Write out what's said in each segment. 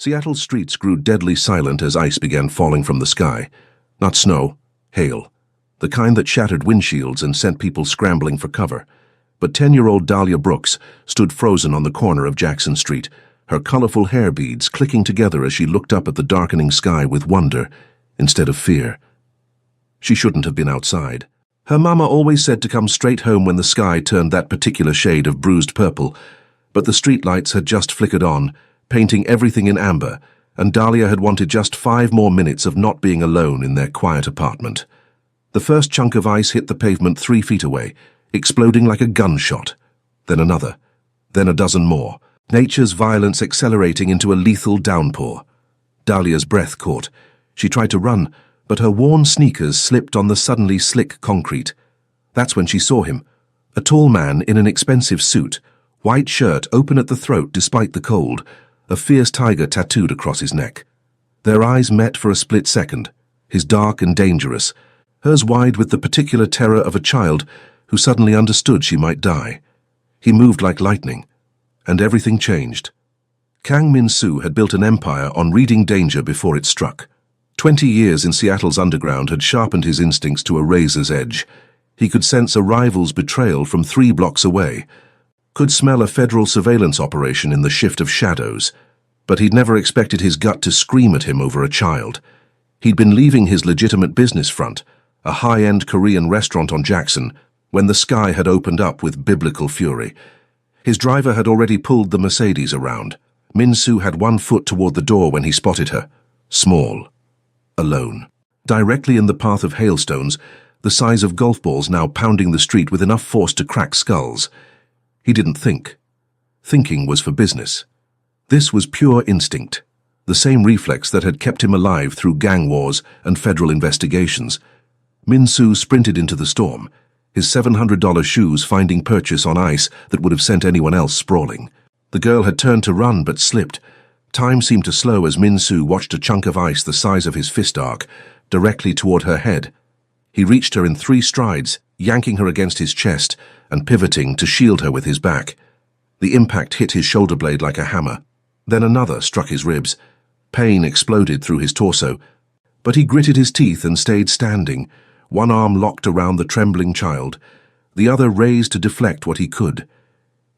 Seattle's streets grew deadly silent as ice began falling from the sky. Not snow, hail. The kind that shattered windshields and sent people scrambling for cover. But 10-year-old Dahlia Brooks stood frozen on the corner of Jackson Street, her colorful hair beads clicking together as she looked up at the darkening sky with wonder instead of fear. She shouldn't have been outside. Her mama always said to come straight home when the sky turned that particular shade of bruised purple, but the streetlights had just flickered on, painting everything in amber, and Dahlia had wanted just 5 more minutes of not being alone in their quiet apartment. The first chunk of ice hit the pavement 3 feet away, exploding like a gunshot. Then another. Then a dozen more. Nature's violence accelerating into a lethal downpour. Dahlia's breath caught. She tried to run, but her worn sneakers slipped on the suddenly slick concrete. That's when she saw him. A tall man in an expensive suit, white shirt open at the throat despite the cold, a fierce tiger tattooed across his neck. Their eyes met for a split second, his dark and dangerous, hers wide with the particular terror of a child who suddenly understood she might die. He moved like lightning, and everything changed. Kang Min-soo had built an empire on reading danger before it struck. 20 years in Seattle's underground had sharpened his instincts to a razor's edge. He could sense a rival's betrayal from 3 blocks away, could smell a federal surveillance operation in the shift of shadows, but he'd never expected his gut to scream at him over a child. He'd been leaving his legitimate business front, a high-end Korean restaurant on Jackson, when the sky had opened up with biblical fury. His driver had already pulled the Mercedes around. Min-soo had 1 foot toward the door when he spotted her. Small. Alone. Directly in the path of hailstones, the size of golf balls now pounding the street with enough force to crack skulls. He didn't think. Thinking was for business. This was pure instinct, the same reflex that had kept him alive through gang wars and federal investigations. Min-soo sprinted into the storm, his $700 shoes finding purchase on ice that would have sent anyone else sprawling. The girl had turned to run but slipped. Time seemed to slow as Min-soo watched a chunk of ice the size of his fist arc directly toward her head. He reached her in 3 strides, yanking her against his chest and pivoting to shield her with his back. The impact hit his shoulder blade like a hammer. Then another struck his ribs. Pain exploded through his torso, but he gritted his teeth and stayed standing, 1 arm locked around the trembling child, the other raised to deflect what he could.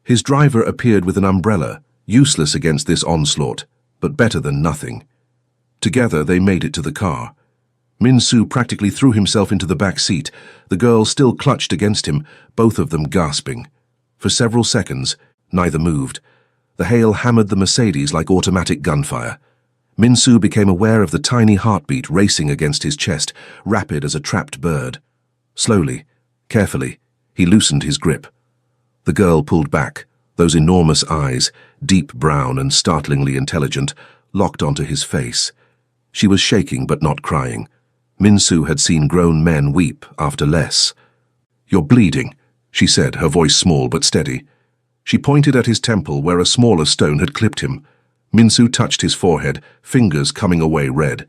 His driver appeared with an umbrella, useless against this onslaught, but better than nothing. Together they made it to the car. Min-soo practically threw himself into the back seat, the girl still clutched against him, both of them gasping. For several seconds, neither moved. The hail hammered the Mercedes like automatic gunfire. Min-soo became aware of the tiny heartbeat racing against his chest, rapid as a trapped bird. Slowly, carefully, he loosened his grip. The girl pulled back, those enormous eyes, deep brown and startlingly intelligent, locked onto his face. She was shaking but not crying. Min-soo had seen grown men weep after less. "You're bleeding," she said, her voice small but steady. She pointed at his temple where a smaller stone had clipped him. Min-soo touched his forehead, fingers coming away red.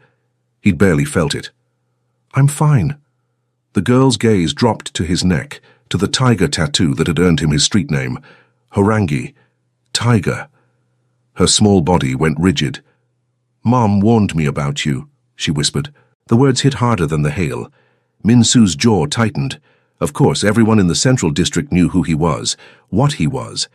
He'd barely felt it. "I'm fine." The girl's gaze dropped to his neck, to the tiger tattoo that had earned him his street name. Horangi. Tiger. Her small body went rigid. "Mom warned me about you," she whispered. The words hit harder than the hail. Min-soo's jaw tightened. Of course, everyone in the Central District knew who he was, what he was.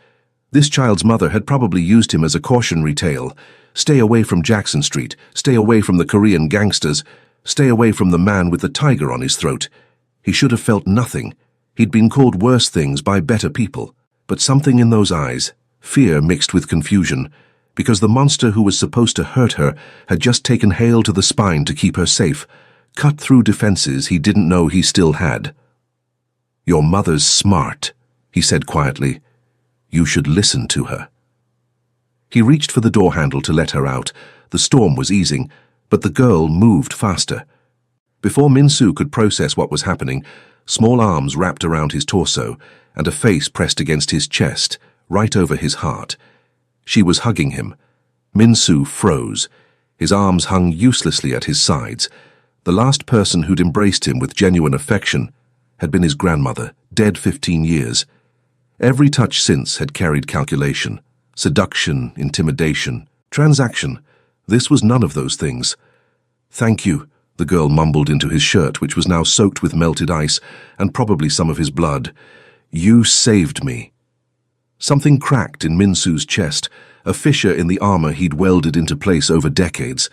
This child's mother had probably used him as a cautionary tale. Stay away from Jackson Street. Stay away from the Korean gangsters. Stay away from the man with the tiger on his throat. He should have felt nothing. He'd been called worse things by better people. But something in those eyes, fear mixed with confusion, because the monster who was supposed to hurt her had just taken hail to the spine to keep her safe, cut through defenses he didn't know he still had. "Your mother's smart," he said quietly. "You should listen to her." He reached for the door handle to let her out. The storm was easing, but the girl moved faster. Before Min-soo could process what was happening, small arms wrapped around his torso and a face pressed against his chest, right over his heart. She was hugging him. Min-soo froze. His arms hung uselessly at his sides. The last person who'd embraced him with genuine affection had been his grandmother, dead 15 years. Every touch since had carried calculation, seduction, intimidation, transaction, This was none of those things. "Thank you," the girl mumbled into his shirt, which was now soaked with melted ice and probably some of his blood. "You saved me." Something cracked in Minsu's chest, a fissure in the armor he'd welded into place over decades.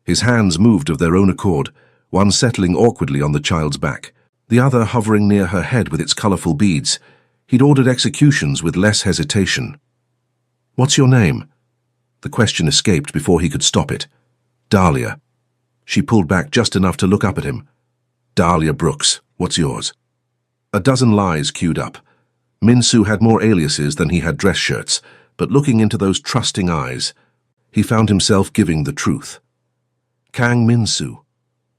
His hands moved of their own accord, one settling awkwardly on the child's back, the other hovering near her head with its colorful beads. He'd ordered executions with less hesitation. "What's your name?" The question escaped before he could stop it. "Dahlia." She pulled back just enough to look up at him. "Dahlia Brooks, what's yours?" A dozen lies queued up. Minsu had more aliases than he had dress shirts, but looking into those trusting eyes, he found himself giving the truth. Kang Minsu.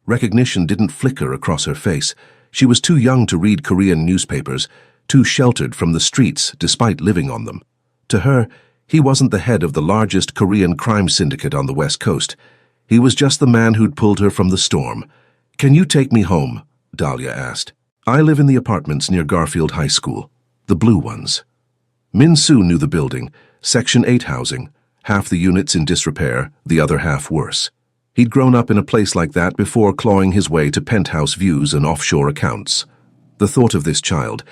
Recognition didn't flicker across her face. She was too young to read Korean newspapers, too sheltered from the streets despite living on them. To her, he wasn't the head of the largest Korean crime syndicate on the West Coast. He was just the man who'd pulled her from the storm. "Can you take me home?" Dahlia asked. "I live in the apartments near Garfield High School, the blue ones." Minsu knew the building, Section 8 housing, half the units in disrepair, the other half worse. He'd grown up in a place like that before clawing his way to penthouse views and offshore accounts. The thought of this child,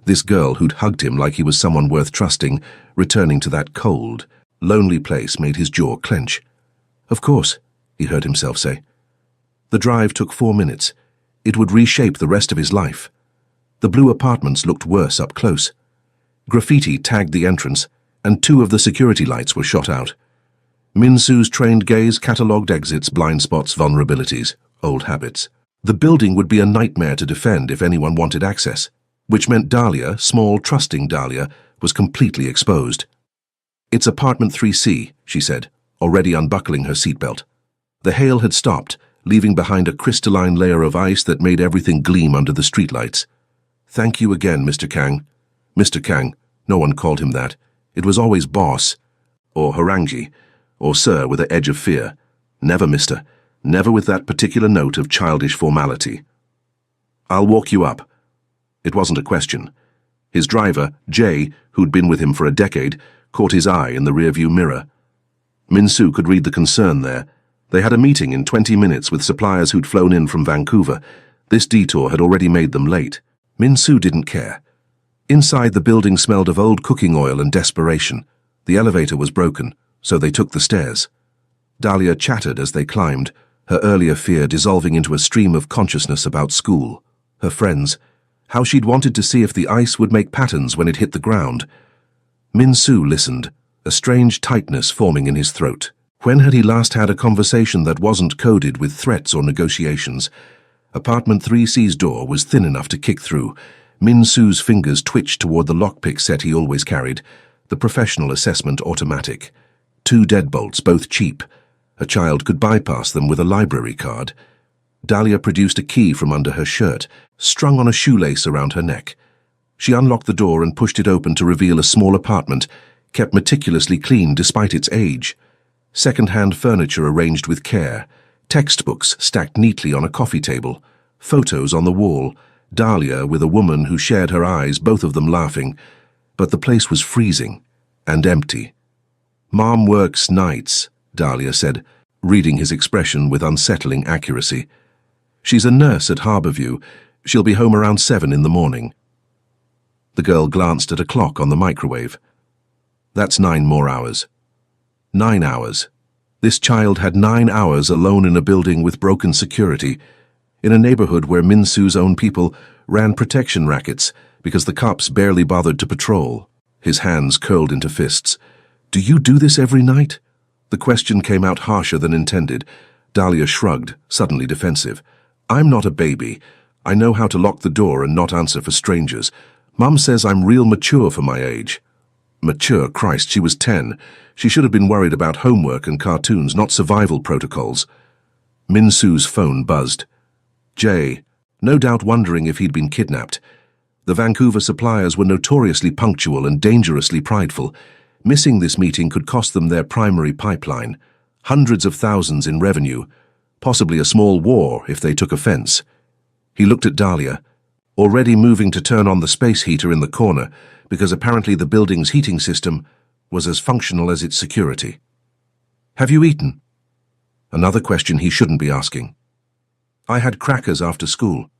this girl who'd hugged him like he was someone worth trusting, returning to that cold, lonely place made his jaw clench. "Of course," he heard himself say. The drive took 4 minutes. It would reshape the rest of his life. The blue apartments looked worse up close. Graffiti tagged the entrance, and 2 of the security lights were shot out. Minsu's trained gaze catalogued exits, blind spots, vulnerabilities, old habits. The building would be a nightmare to defend if anyone wanted access, which meant Dahlia, small, trusting Dahlia, was completely exposed. "It's apartment 3C, she said, already unbuckling her seatbelt. The hail had stopped, leaving behind a crystalline layer of ice that made everything gleam under the streetlights. "Thank you again, Mr. Kang." Mr. Kang, no one called him that. It was always boss, or harangi, or sir with an edge of fear. Never mister, never with that particular note of childish formality. "I'll walk you up." It wasn't a question. His driver, Jay, who'd been with him for a decade, caught his eye in the rearview mirror. Minsu could read the concern there. They had a meeting in 20 minutes with suppliers who'd flown in from Vancouver. This detour had already made them late. Minsu didn't care. Inside, the building smelled of old cooking oil and desperation. The elevator was broken, so they took the stairs. Dahlia chattered as they climbed, her earlier fear dissolving into a stream of consciousness about school, her friends, how she'd wanted to see if the ice would make patterns when it hit the ground. Minsu listened, a strange tightness forming in his throat. When had he last had a conversation that wasn't coded with threats or negotiations? Apartment 3C's door was thin enough to kick through. Minsu's fingers twitched toward the lockpick set he always carried, the professional assessment automatic. 2 deadbolts, both cheap. A child could bypass them with a library card. Dahlia produced a key from under her shirt, strung on a shoelace around her neck. She unlocked the door and pushed it open to reveal a small apartment, kept meticulously clean despite its age. Second-hand furniture arranged with care, textbooks stacked neatly on a coffee table, photos on the wall, Dahlia with a woman who shared her eyes, both of them laughing. But the place was freezing and empty. "Mom works nights," Dahlia said, reading his expression with unsettling accuracy. "She's a nurse at Harborview. She'll be home around 7 in the morning." The girl glanced at a clock on the microwave. "That's 9 more hours." 9 hours. This child had 9 hours alone in a building with broken security, in a neighborhood where Minsu's own people ran protection rackets because the cops barely bothered to patrol. His hands curled into fists. "Do you do this every night?" The question came out harsher than intended. Dahlia shrugged, suddenly defensive. "I'm not a baby. I know how to lock the door and not answer for strangers. Mum says I'm real mature for my age." Mature? Christ, she was 10. She should have been worried about homework and cartoons, not survival protocols. Minsu's phone buzzed. Jay, no doubt wondering if he'd been kidnapped. The Vancouver suppliers were notoriously punctual and dangerously prideful. Missing this meeting could cost them their primary pipeline, hundreds of thousands in revenue, possibly a small war if they took offense. He looked at Dahlia, already moving to turn on the space heater in the corner, because apparently the building's heating system was as functional as its security. "Have you eaten?" Another question he shouldn't be asking. I had crackers after school.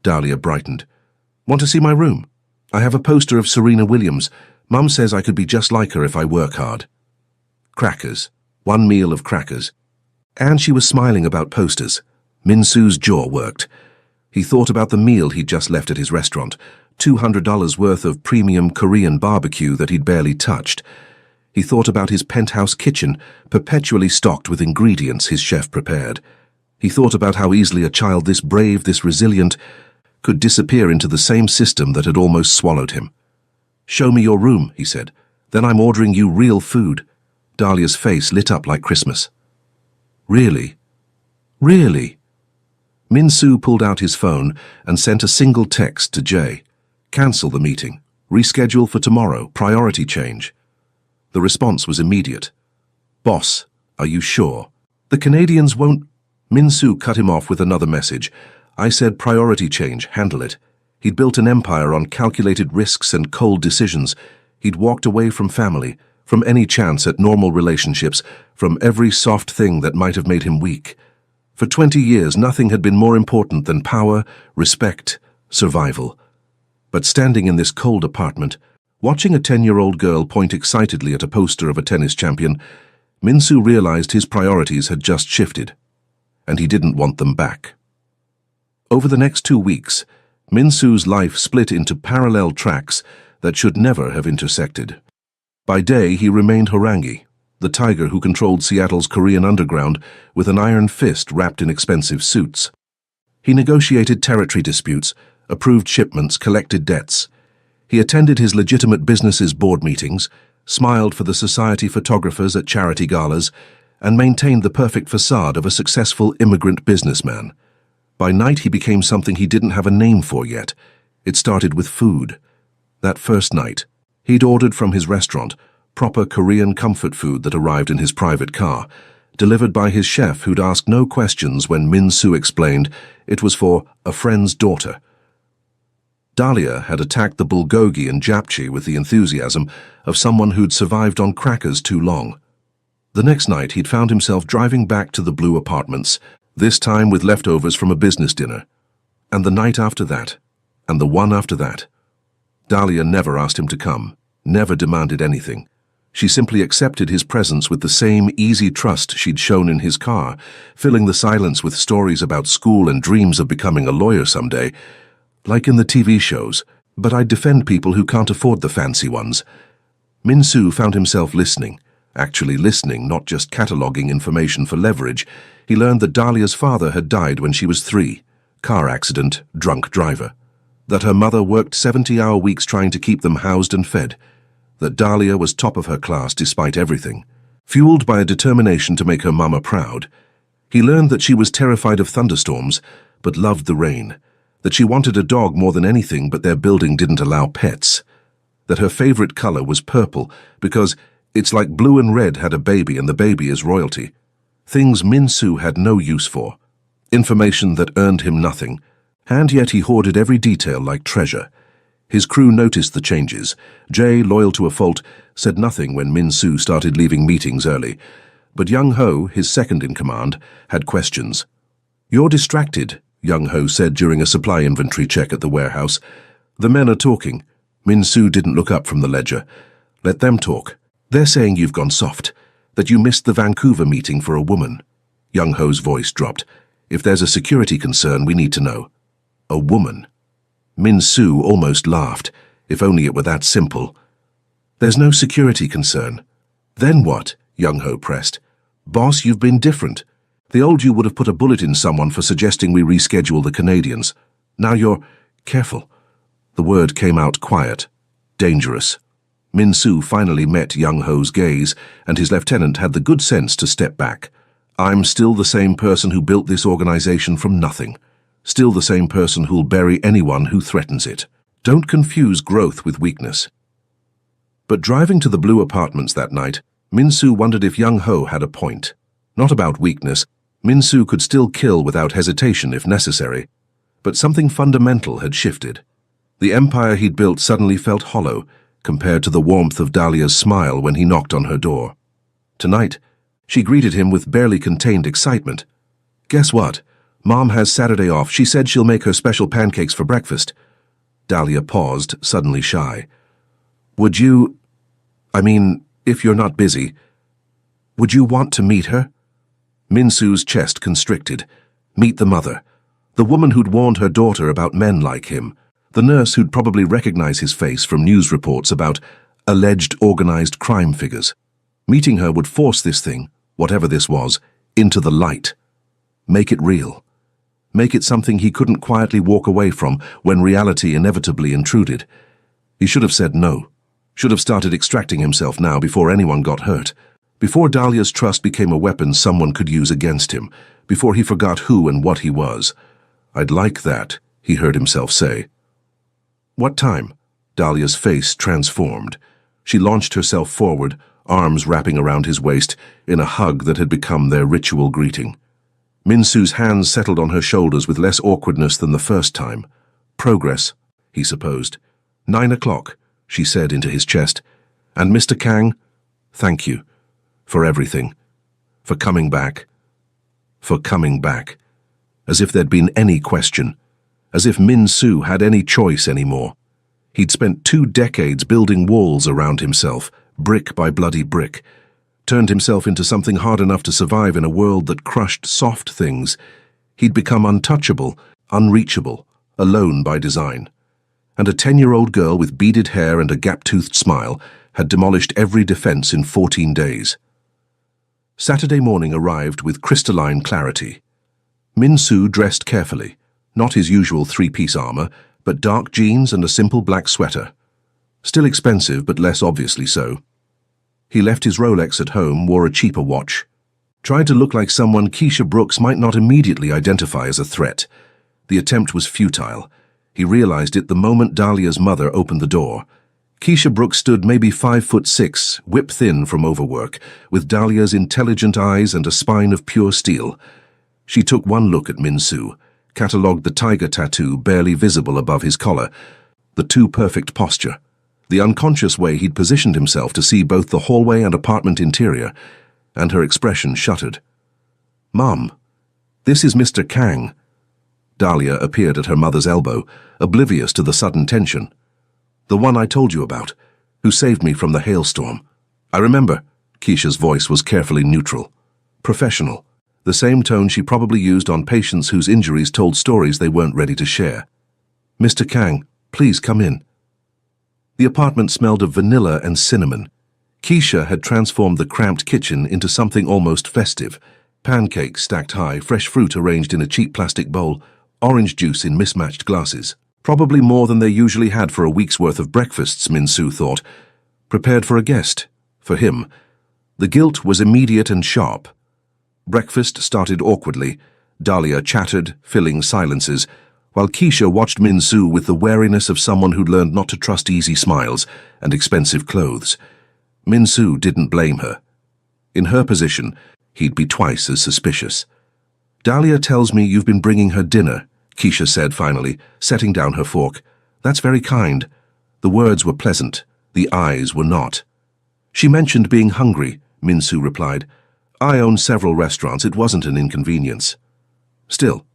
Dahlia brightened. Want to see my room? I have a poster of Serena Williams. Mum says I could be just like her if I work hard. Crackers. One meal of crackers. And she was smiling about posters. Min-soo's jaw worked. He thought about the meal he'd just left at his restaurant, $200 worth of premium Korean barbecue that he'd barely touched. He thought about his penthouse kitchen, perpetually stocked with ingredients his chef prepared. He thought about how easily a child this brave, this resilient, could disappear into the same system that had almost swallowed him. Show me your room, he said. Then I'm ordering you real food. Dahlia's face lit up like Christmas. Really? Really? Min-soo pulled out his phone and sent a single text to Jay. Cancel the meeting. Reschedule for tomorrow. Priority change. The response was immediate. Boss, are you sure? The Canadians won't... Min-soo cut him off with another message. I said priority change, handle it. He'd built an empire on calculated risks and cold decisions. He'd walked away from family, from any chance at normal relationships, from every soft thing that might have made him weak. For 20 years, nothing had been more important than power, respect, survival. But standing in this cold apartment, watching a 10-year-old girl point excitedly at a poster of a tennis champion, Min-soo realized his priorities had just shifted, and he didn't want them back. Over the next 2 weeks, Min-soo's life split into parallel tracks that should never have intersected. By day, he remained Horangi, the tiger who controlled Seattle's Korean underground with an iron fist wrapped in expensive suits. He negotiated territory disputes, approved shipments, collected debts. He attended his legitimate business's board meetings, smiled for the society photographers at charity galas, and maintained the perfect facade of a successful immigrant businessman. By night, he became something he didn't have a name for yet. It started with food. That first night, he'd ordered from his restaurant proper Korean comfort food that arrived in his private car, delivered by his chef who'd asked no questions when Min-soo explained it was for a friend's daughter. Dahlia had attacked the bulgogi and japchae with the enthusiasm of someone who'd survived on crackers too long. The next night, he'd found himself driving back to the Blue Apartments, this time with leftovers from a business dinner. And the night after that, and the one after that. Dahlia never asked him to come, never demanded anything. She simply accepted his presence with the same easy trust she'd shown in his car, filling the silence with stories about school and dreams of becoming a lawyer someday, like in the TV shows. But I'd defend people who can't afford the fancy ones. Min-soo found himself listening, actually listening, not just cataloging information for leverage. He learned that Dahlia's father had died when she was 3, car accident, drunk driver. That her mother worked 70-hour weeks trying to keep them housed and fed. That Dahlia was top of her class despite everything. Fueled by a determination to make her mama proud, he learned that she was terrified of thunderstorms, but loved the rain. That she wanted a dog more than anything, but their building didn't allow pets. That her favorite color was purple, because it's like blue and red had a baby and the baby is royalty. Things Min-soo had no use for. Information that earned him nothing. And yet he hoarded every detail like treasure. His crew noticed the changes. Jay, loyal to a fault, said nothing when Min-soo started leaving meetings early. But Young-ho, his second-in-command, had questions. You're distracted, Young-ho said during a supply inventory check at the warehouse. The men are talking. Min-soo didn't look up from the ledger. Let them talk. They're saying you've gone soft, that you missed the Vancouver meeting for a woman. Young-ho's voice dropped. If there's a security concern, we need to know. A woman. Min-soo almost laughed. If only it were that simple. There's no security concern. Then what? Young-ho pressed. Boss, you've been different. The old you would have put a bullet in someone for suggesting we reschedule the Canadians. Now you're... Careful. The word came out quiet. Dangerous. Min-soo finally met Young-ho's gaze, and his lieutenant had the good sense to step back. I'm still the same person who built this organization from nothing. Still the same person who'll bury anyone who threatens it. Don't confuse growth with weakness. But driving to the Blue Apartments that night, Min-soo wondered if Young-ho had a point. Not about weakness. Min-soo could still kill without hesitation if necessary. But something fundamental had shifted. The empire he'd built suddenly felt hollow, compared to the warmth of Dahlia's smile when he knocked on her door. Tonight, She greeted him with barely contained excitement. "Guess what? Mom has Saturday off. She said she'll make her special pancakes for breakfast." Dahlia paused, suddenly shy. "Would you... if you're not busy, would you want to meet her?" Minsu's chest constricted. Meet the mother. The woman who'd warned her daughter about men like him. The nurse who'd probably recognize his face from news reports about alleged organized crime figures. Meeting her would force this thing, whatever this was, into the light. Make it real. Make it something he couldn't quietly walk away from when reality inevitably intruded. He should have said no. Should have started extracting himself now before anyone got hurt. Before Dahlia's trust became a weapon someone could use against him. Before he forgot who and what he was. "I'd like that," he heard himself say. "What time?" Dahlia's face transformed. She launched herself forward, arms wrapping around his waist, in a hug that had become their ritual greeting. Minsu's hands settled on her shoulders with less awkwardness than the first time. Progress, he supposed. 9 o'clock, she said into his chest. "And Mr. Kang, thank you. For everything. For coming back. For coming back." As if there'd been any question. As if Minsu had any choice anymore. He'd spent 2 decades building walls around himself, brick by bloody brick. Turned himself into something hard enough to survive in a world that crushed soft things. He'd become untouchable, unreachable, alone by design. And a 10-year-old girl with beaded hair and a gap-toothed smile had demolished every defense in 14 days. Saturday morning arrived with crystalline clarity. Minsu dressed carefully, not his usual 3-piece armor, but dark jeans and a simple black sweater. Still expensive, but less obviously so. He left his Rolex at home, wore a cheaper watch. Tried to look like someone Keisha Brooks might not immediately identify as a threat. The attempt was futile. He realized it the moment Dahlia's mother opened the door. Keisha Brooks stood maybe 5'6", whip-thin from overwork, with Dahlia's intelligent eyes and a spine of pure steel. She took one look at Minsu, catalogued the tiger tattoo barely visible above his collar, the too-perfect posture, the unconscious way he'd positioned himself to see both the hallway and apartment interior, and her expression shuttered. "Mom, this is Mr. Kang." Dahlia appeared at her mother's elbow, oblivious to the sudden tension. "The one I told you about, who saved me from the hailstorm." "I remember." Keisha's voice was carefully neutral. Professional. The same tone she probably used on patients whose injuries told stories they weren't ready to share. "Mr. Kang, please come in." The apartment smelled of vanilla and cinnamon. Keisha had transformed the cramped kitchen into something almost festive. Pancakes stacked high, fresh fruit arranged in a cheap plastic bowl, orange juice in mismatched glasses. Probably more than they usually had for a week's worth of breakfasts, Minsu thought. Prepared for a guest. For him. The guilt was immediate and sharp. Breakfast started awkwardly. Dahlia chattered, filling silences, while Keisha watched Minsu with the wariness of someone who'd learned not to trust easy smiles and expensive clothes. Minsu didn't blame her. In her position, he'd be twice as suspicious. "Dahlia tells me you've been bringing her dinner," Keisha said finally, setting down her fork. "That's very kind." The words were pleasant. The eyes were not. "She mentioned being hungry," Minsu replied. "I own several restaurants. It wasn't an inconvenience." Still,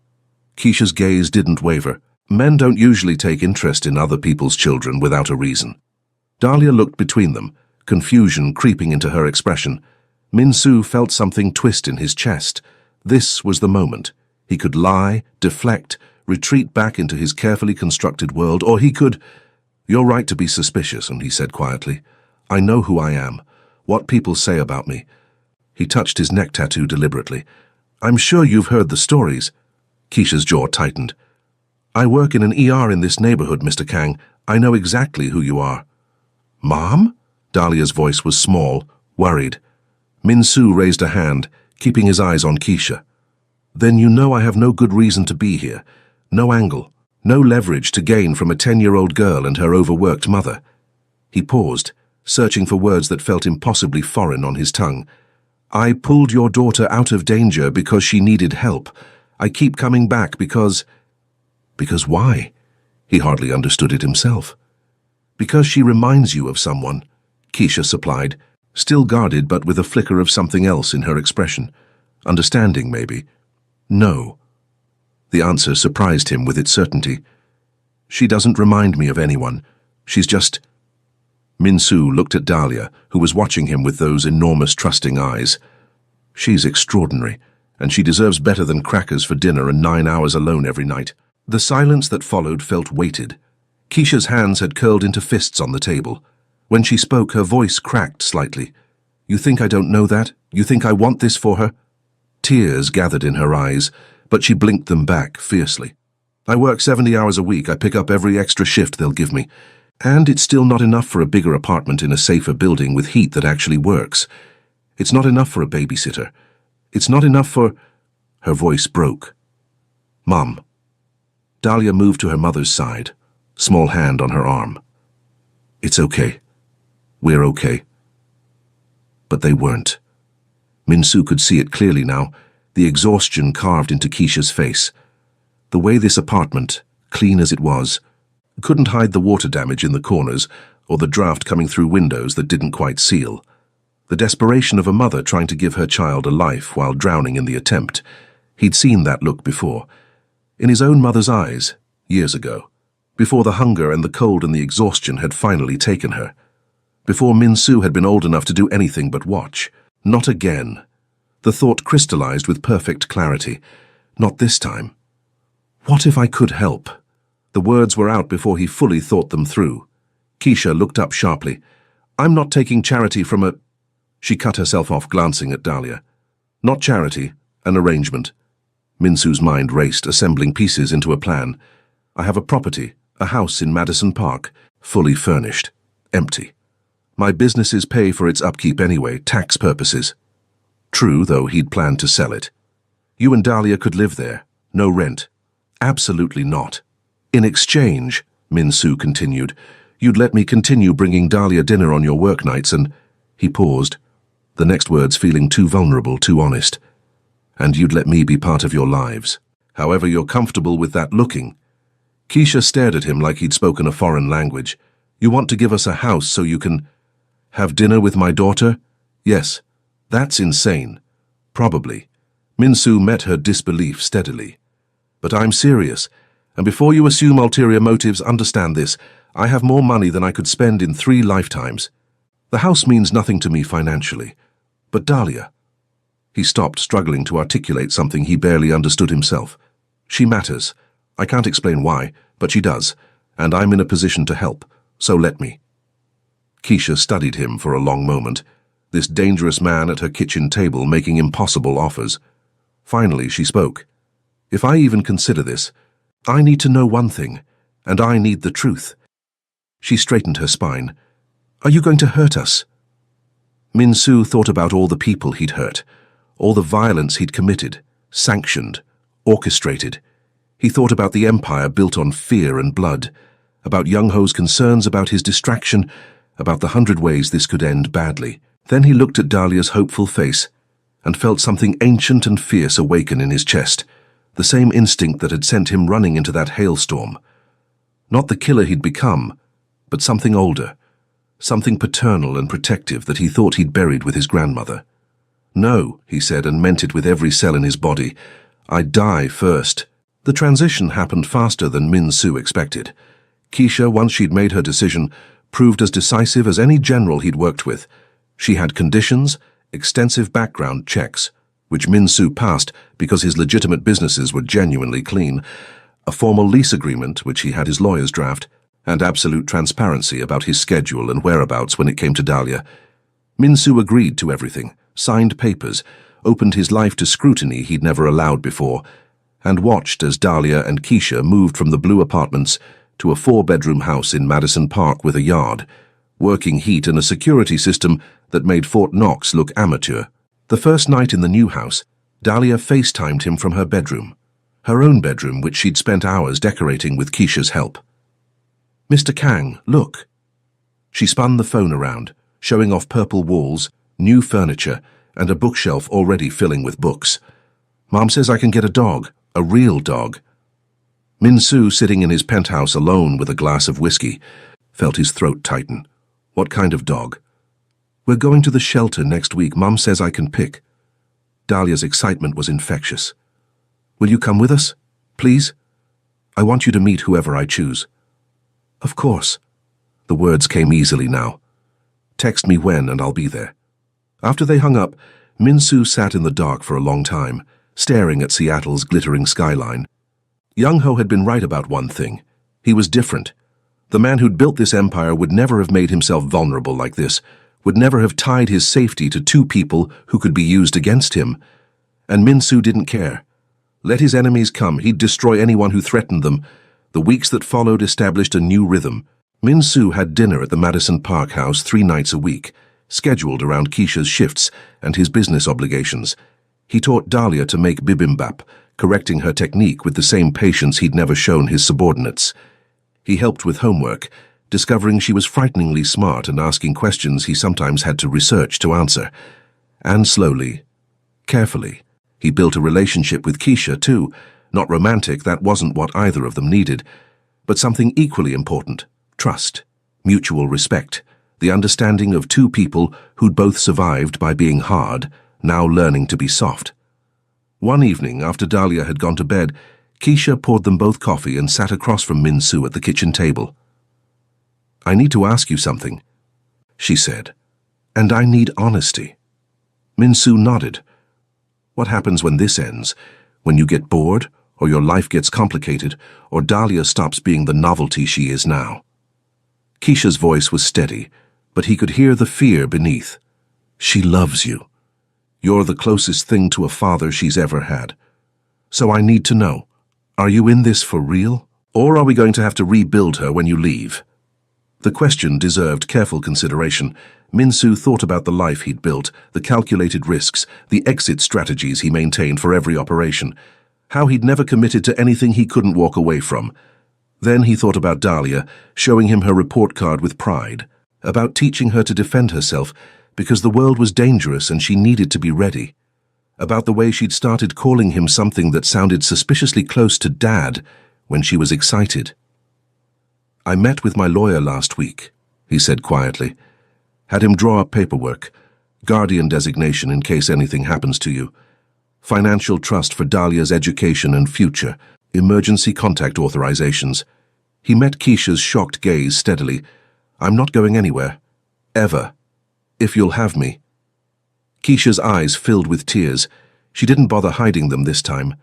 Keisha's gaze didn't waver. Men don't usually take interest in other people's children without a reason. Dahlia looked between them, confusion creeping into her expression. Minsu felt something twist in his chest. This was the moment. He could lie, deflect, retreat back into his carefully constructed world, or he could... "You're right to be suspicious," and he said quietly. "I know who I am, what people say about me." He touched his neck tattoo deliberately. "I'm sure you've heard the stories." Keisha's jaw tightened. "I work in an ER in this neighborhood, Mr. Kang. I know exactly who you are." "Mom?" Dahlia's voice was small, worried. Minsu raised a hand, keeping his eyes on Keisha. "Then you know I have no good reason to be here. No angle, no leverage to gain from a 10-year-old girl and her overworked mother." He paused, searching for words that felt impossibly foreign on his tongue. "I pulled your daughter out of danger because she needed help. I keep coming back because..." "Because why?" He hardly understood it himself. "Because she reminds you of someone," Keisha supplied, Still guarded, but with a flicker of something else in her expression. Understanding, maybe. No. The answer surprised him with its certainty. She doesn't remind me of anyone. She's just... Min-soo looked at Dahlia, who was watching him with those enormous trusting eyes. She's extraordinary, and she deserves better than crackers for dinner and 9 hours alone every night. The silence that followed felt weighted. Keisha's hands had curled into fists on the table. When she spoke, her voice cracked slightly. You think I don't know that? You think I want this for her? Tears gathered in her eyes, but she blinked them back fiercely. I work 70 hours a week. I pick up every extra shift they'll give me. And it's still not enough for a bigger apartment in a safer building with heat that actually works. It's not enough for a babysitter. It's not enough for... Her voice broke. Mom. Dahlia moved to her mother's side, small hand on her arm. It's okay. We're okay. But they weren't. Min-soo could see it clearly now, the exhaustion carved into Keisha's face. The way this apartment, clean as it was, couldn't hide the water damage in the corners or the draft coming through windows that didn't quite seal. The desperation of a mother trying to give her child a life while drowning in the attempt. He'd seen that look before. In his own mother's eyes, years ago. Before the hunger and the cold and the exhaustion had finally taken her. Before Min-soo had been old enough to do anything but watch. Not again. The thought crystallized with perfect clarity. Not this time. What if I could help? The words were out before he fully thought them through. Keisha looked up sharply. I'm not taking charity from a... She cut herself off, glancing at Dahlia. Not charity, an arrangement. Min-soo's mind raced, assembling pieces into a plan. I have a property, a house in Madison Park, fully furnished, empty. My businesses pay for its upkeep anyway, tax purposes. True, though he'd planned to sell it. You and Dahlia could live there, no rent. Absolutely not. In exchange, Min-soo continued, you'd let me continue bringing Dahlia dinner on your work nights and... He paused, the next words feeling too vulnerable, too honest. And you'd let me be part of your lives. However you're comfortable with that looking. Keisha stared at him like he'd spoken a foreign language. You want to give us a house so you can... Have dinner with my daughter? Yes. That's insane. Probably. Min-soo met her disbelief steadily. But I'm serious. And before you assume ulterior motives, understand this. I have more money than I could spend in 3 lifetimes. The house means nothing to me financially. But Dahlia... He stopped, struggling to articulate something he barely understood himself. She matters. I can't explain why, but she does. And I'm in a position to help. So let me. Keisha studied him for a long moment. This dangerous man at her kitchen table making impossible offers. Finally, she spoke. If I even consider this, I need to know one thing, and I need the truth. She straightened her spine. Are you going to hurt us? Min-soo thought about all the people he'd hurt, all the violence he'd committed, sanctioned, orchestrated. He thought about the empire built on fear and blood, about Young-ho's concerns about his distraction, about the 100 ways this could end badly. Then he looked at Dahlia's hopeful face and felt something ancient and fierce awaken in his chest, the same instinct that had sent him running into that hailstorm. Not the killer he'd become, but something older, something paternal and protective that he thought he'd buried with his grandmother. No, he said, and meant it with every cell in his body. I'd die first. The transition happened faster than Min-soo expected. Keisha, once she'd made her decision, proved as decisive as any general he'd worked with. She had conditions, extensive background checks, which Min-soo passed because his legitimate businesses were genuinely clean, a formal lease agreement, which he had his lawyers draft, and absolute transparency about his schedule and whereabouts when it came to Dahlia. Min-soo agreed to everything, signed papers, opened his life to scrutiny he'd never allowed before, and watched as Dahlia and Keisha moved from the blue apartments to a 4-bedroom house in Madison Park with a yard, working heat and a security system that made Fort Knox look amateur. The first night in the new house, Dahlia FaceTimed him from her bedroom, her own bedroom which she'd spent hours decorating with Keisha's help. Mr. Kang, look. She spun the phone around, showing off purple walls, new furniture, and a bookshelf already filling with books. Mom says I can get a dog, a real dog. Min-soo, sitting in his penthouse alone with a glass of whiskey, felt his throat tighten. What kind of dog? We're going to the shelter next week. Mum says I can pick. Dahlia's excitement was infectious. Will you come with us, please? I want you to meet whoever I choose. Of course. The words came easily now. Text me when and I'll be there. After they hung up, Min-soo sat in the dark for a long time, staring at Seattle's glittering skyline. Young-ho had been right about one thing. He was different. The man who'd built this empire would never have made himself vulnerable like this, would never have tied his safety to two people who could be used against him. And Min-soo didn't care. Let his enemies come, he'd destroy anyone who threatened them. The weeks that followed established a new rhythm. Min-soo had dinner at the Madison Park house 3 nights a week, scheduled around Keisha's shifts and his business obligations. He taught Dahlia to make bibimbap, correcting her technique with the same patience he'd never shown his subordinates. He helped with homework, discovering she was frighteningly smart and asking questions he sometimes had to research to answer. And slowly, carefully, he built a relationship with Keisha too. Not romantic, that wasn't what either of them needed, but something equally important: trust, mutual respect, the understanding of two people who'd both survived by being hard, now learning to be soft. One evening, after Dahlia had gone to bed, Keisha poured them both coffee and sat across from Min-soo at the kitchen table. I need to ask you something, she said, and I need honesty. Min-soo nodded. What happens when this ends? When you get bored, or your life gets complicated, or Dahlia stops being the novelty she is now? Keisha's voice was steady, but he could hear the fear beneath. She loves you. You're the closest thing to a father she's ever had. So I need to know, are you in this for real? Or are we going to have to rebuild her when you leave? The question deserved careful consideration. Min-soo thought about the life he'd built, the calculated risks, the exit strategies he maintained for every operation, how he'd never committed to anything he couldn't walk away from. Then he thought about Dahlia, showing him her report card with pride, about teaching her to defend herself because the world was dangerous and she needed to be ready, about the way she'd started calling him something that sounded suspiciously close to Dad when she was excited. I met with my lawyer last week, he said quietly. Had him draw up paperwork, guardian designation in case anything happens to you, financial trust for Dahlia's education and future, emergency contact authorizations. He met Keisha's shocked gaze steadily. I'm not going anywhere. Ever. If you'll have me. Keisha's eyes filled with tears. She didn't bother hiding them this time.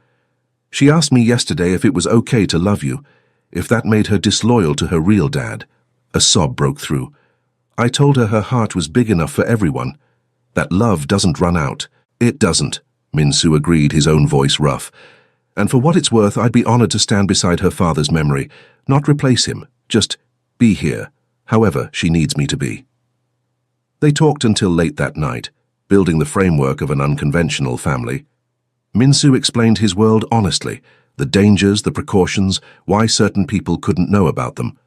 She asked me yesterday if it was okay to love you, if that made her disloyal to her real dad. A sob broke through. I told her her heart was big enough for everyone. That love doesn't run out. It doesn't, Min-soo agreed, his own voice rough. And for what it's worth, I'd be honored to stand beside her father's memory, not replace him, just be here, however she needs me to be. They talked until late that night, building the framework of an unconventional family. Min-soo explained his world honestly, the dangers, the precautions, why certain people couldn't know about them.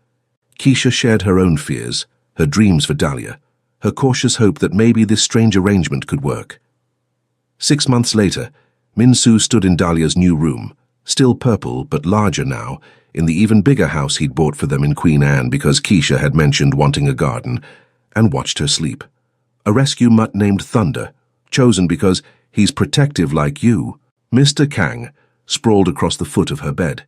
Keisha shared her own fears, her dreams for Dahlia, her cautious hope that maybe this strange arrangement could work. 6 months later, Min-soo stood in Dahlia's new room, still purple but larger now, in the even bigger house he'd bought for them in Queen Anne because Keisha had mentioned wanting a garden, and watched her sleep. A rescue mutt named Thunder, chosen because he's protective like you. Mr. Kang sprawled across the foot of her bed.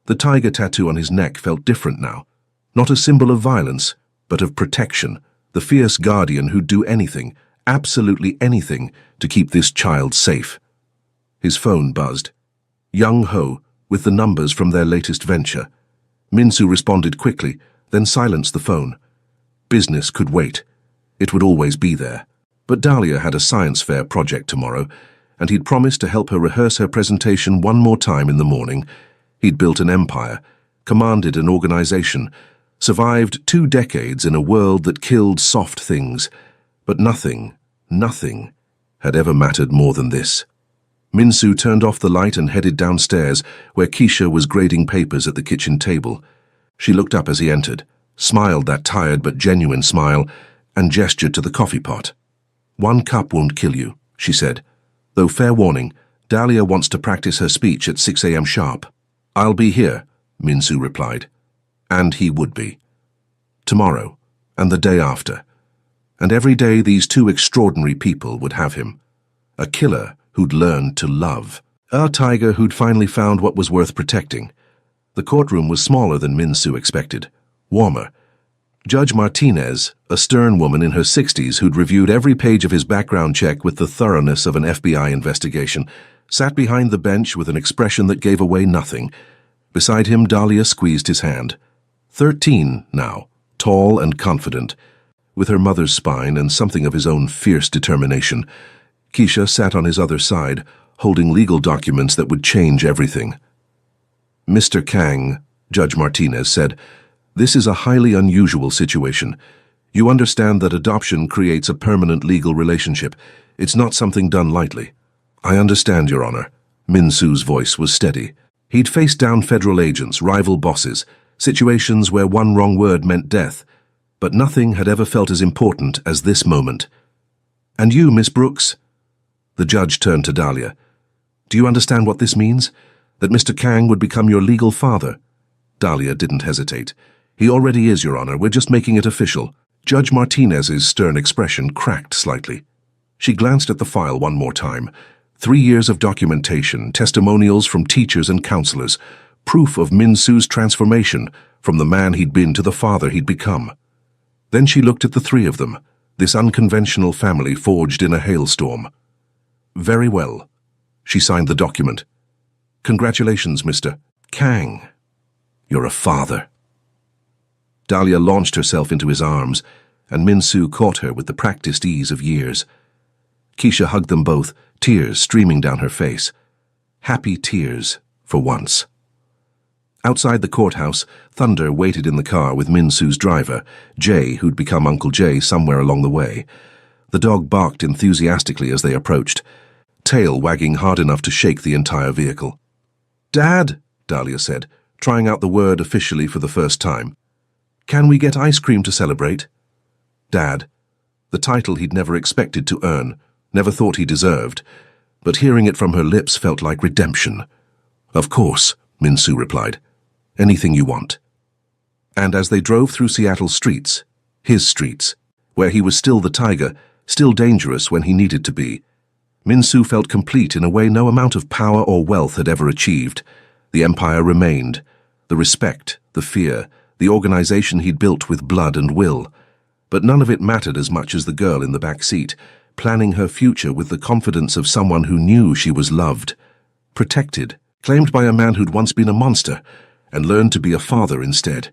The tiger tattoo on his neck felt different now, not a symbol of violence, but of protection, the fierce guardian who'd do anything, absolutely anything, to keep this child safe. His phone buzzed. Young-ho, with the numbers from their latest venture. Min-soo responded quickly, then silenced the phone. Business could wait. It would always be there. But Dahlia had a science fair project tomorrow, and he'd promised to help her rehearse her presentation one more time in the morning. He'd built an empire, commanded an organization, survived 2 decades in a world that killed soft things, but nothing had ever mattered more than this. Min-soo turned off the light and headed downstairs, where Keisha was grading papers at the kitchen table. She looked up as he entered, smiled that tired but genuine smile, and gestured to the coffee pot. 1 cup won't kill you, she said, though fair warning, Dahlia wants to practice her speech at 6 a.m. sharp. I'll be here, Min-soo replied. And he would be. Tomorrow, and the day after, And every day these two extraordinary people would have him. A killer who'd learned to love. A tiger who'd finally found what was worth protecting. The courtroom was smaller than Min-Soo expected. Warmer. Judge Martinez, a stern woman in her 60s who'd reviewed every page of his background check with the thoroughness of an FBI investigation, sat behind the bench with an expression that gave away nothing. Beside him, Dahlia squeezed his hand. 13 now, tall and confident. With her mother's spine and something of his own fierce determination, Keisha sat on his other side, holding legal documents that would change everything. Mr. Kang, Judge Martinez said, this is a highly unusual situation. You understand that adoption creates a permanent legal relationship. It's not something done lightly. I understand, Your Honor. Min-Soo's voice was steady. He'd faced down federal agents, rival bosses, situations where one wrong word meant death, but nothing had ever felt as important as this moment. And you, Miss Brooks? The judge turned to Dahlia. Do you understand what this means? That Mr. Kang would become your legal father? Dahlia didn't hesitate. He already is, Your Honor. We're just making it official. Judge Martinez's stern expression cracked slightly. She glanced at the file one more time. 3 years of documentation, testimonials from teachers and counselors, proof of Min-Soo's transformation from the man he'd been to the father he'd become. Then she looked at the three of them, this unconventional family forged in a hailstorm. Very well. She signed the document. Congratulations, Mr. Kang. You're a father. Dahlia launched herself into his arms, and Min-Soo caught her with the practiced ease of years. Keisha hugged them both, tears streaming down her face. Happy tears, for once. Outside the courthouse, Thunder waited in the car with Min-Soo's driver, Jay, who'd become Uncle Jay somewhere along the way. The dog barked enthusiastically as they approached, tail wagging hard enough to shake the entire vehicle. Dad, Dahlia said, trying out the word officially for the first time. Can we get ice cream to celebrate? Dad, the title he'd never expected to earn, never thought he deserved, but hearing it from her lips felt like redemption. Of course, Min-Soo replied. Anything you want. And as they drove through Seattle's streets, his streets, where he was still the tiger, still dangerous when he needed to be, Min-Soo felt complete in a way no amount of power or wealth had ever achieved. The empire remained, the respect, the fear, the organization he'd built with blood and will. But none of it mattered as much as the girl in the back seat, planning her future with the confidence of someone who knew she was loved, protected, claimed by a man who'd once been a monster, and learned to be a father instead.